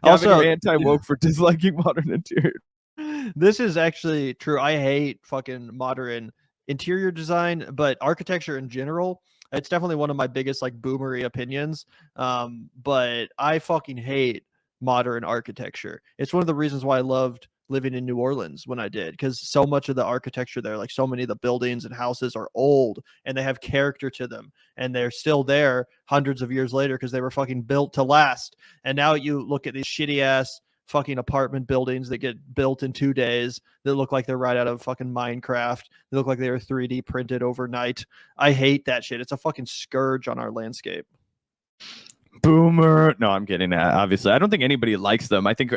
Also, you're anti-woke for disliking modern interior. this is actually true. I hate fucking modern interior design, but architecture in general, it's definitely one of my biggest like boomery opinions. But I fucking hate modern architecture. It's one of the reasons why I loved living in New Orleans when I did, because so much of the architecture there, like so many of the buildings and houses are old and they have character to them and they're still there hundreds of years later because they were fucking built to last. And now you look at these shitty ass fucking apartment buildings that get built in 2 days that look like they're right out of fucking Minecraft. They look like they were 3D printed overnight. I hate that shit. It's a fucking scourge on our landscape. Boomer. No, I'm kidding. Obviously, I don't think anybody likes them. I think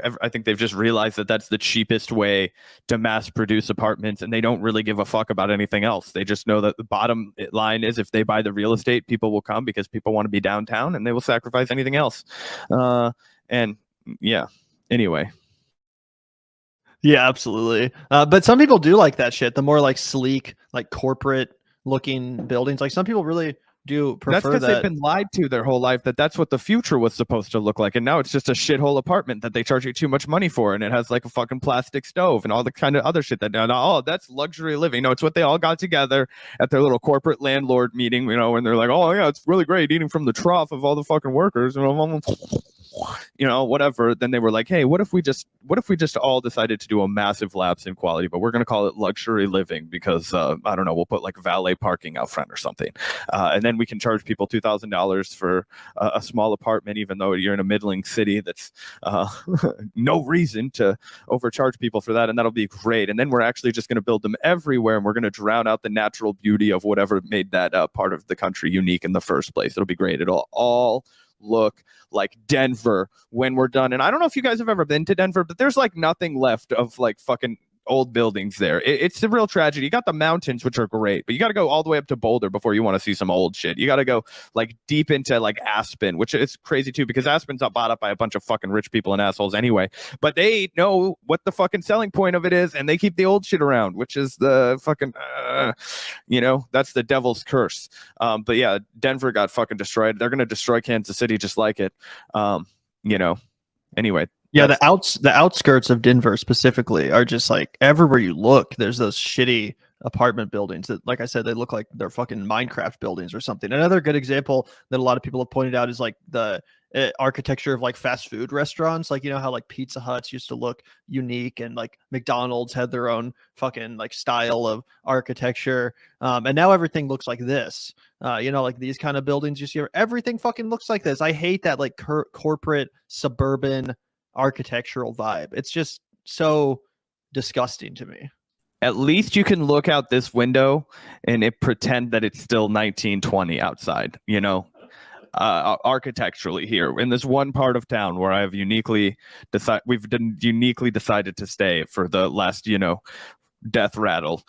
they've just realized that that's the cheapest way to mass produce apartments, and they don't really give a fuck about anything else. They just know that the bottom line is if they buy the real estate, people will come because people want to be downtown, and they will sacrifice anything else. And yeah. Anyway. Yeah, absolutely. But some people do like that shit. The more like sleek, like corporate looking buildings. Like some people really do That's prefer because they've that. been lied to their whole life that that's what the future was supposed to look like, and now it's just a shithole apartment that they charge you too much money for, and it has like a fucking plastic stove and all the kind of other shit that oh, that's luxury living. No, it's what they all got together at their little corporate landlord meeting, you know, and they're like, oh yeah, it's really great eating from the trough of all the fucking workers, you know, whatever. Then they were like, hey, what if we just all decided to do a massive lapse in quality, but we're going to call it luxury living because I don't know, we'll put like valet parking out front or something, and then we can charge people $2,000 for a small apartment, even though you're in a middling city. That's no reason to overcharge people for that, and that'll be great. And then we're actually just going to build them everywhere, and we're going to drown out the natural beauty of whatever made that part of the country unique in the first place. It'll be great. It'll all look like Denver when we're done. And I don't know if you guys have ever been to Denver, but there's like nothing left of like fucking old buildings there. It's a real tragedy. You got the mountains, which are great, but you got to go all the way up to Boulder before you want to see some old shit. You got to go like deep into like Aspen, which is crazy too, because Aspen's not bought up by a bunch of fucking rich people and assholes anyway, but they know what the fucking selling point of it is, and they keep the old shit around, which is the fucking, you know, that's the devil's curse. But yeah, Denver got fucking destroyed. They're going to destroy Kansas City just like it. You know, anyway. Yeah, the outskirts of Denver specifically are just like everywhere you look, there's those shitty apartment buildings that, like I said, they look like they're fucking Minecraft buildings or something. Another good example that a lot of people have pointed out is like the architecture of like fast food restaurants. Like, you know how like Pizza Huts used to look unique and like McDonald's had their own fucking like style of architecture. And now everything looks like this. You know, like these kind of buildings you see, everything fucking looks like this. I hate that like corporate suburban architectural vibe. It's just so disgusting to me. At least you can look out this window and it pretend that it's still 1920 outside, you know, architecturally here in this one part of town where I've uniquely decided to stay for the last, you know, death rattle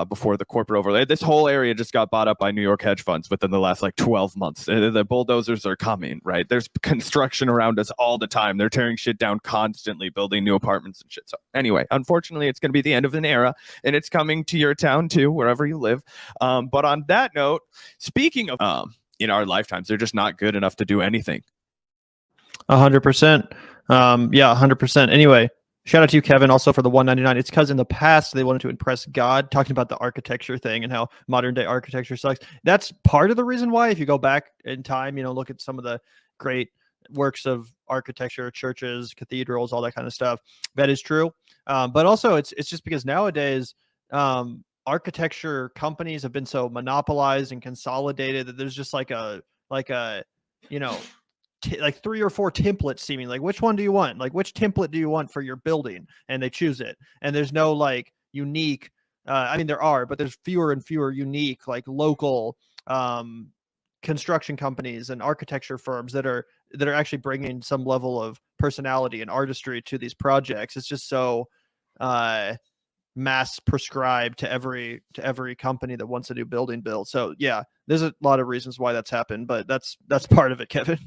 before the corporate overlay. This whole area just got bought up by New York hedge funds within the last like 12 months. The bulldozers are coming, right? There's construction around us all the time. They're tearing shit down constantly, building new apartments and shit. So anyway, unfortunately, it's going to be the end of an era, and it's coming to your town too, wherever you live. But on that note, speaking of in our lifetimes, they're just not good enough to do anything. 100%. Yeah, 100%. Anyway, shout out to you, Kevin, also for the 199. It's because in the past they wanted to impress God, talking about the architecture thing and how modern day architecture sucks. That's part of the reason why, if you go back in time, you know, look at some of the great works of architecture, churches, cathedrals, all that kind of stuff. That is true. But also it's just because nowadays architecture companies have been so monopolized and consolidated that there's just like a you know, like 3 or 4 templates seeming like, which one do you want? Like, which template do you want for your building? And they choose it. And there's no like unique, I mean, there are, but there's fewer and fewer unique, like local construction companies and architecture firms that are actually bringing some level of personality and artistry to these projects. It's just so mass prescribed to every company that wants a new building built. So yeah, there's a lot of reasons why that's happened, but that's part of it, Kevin.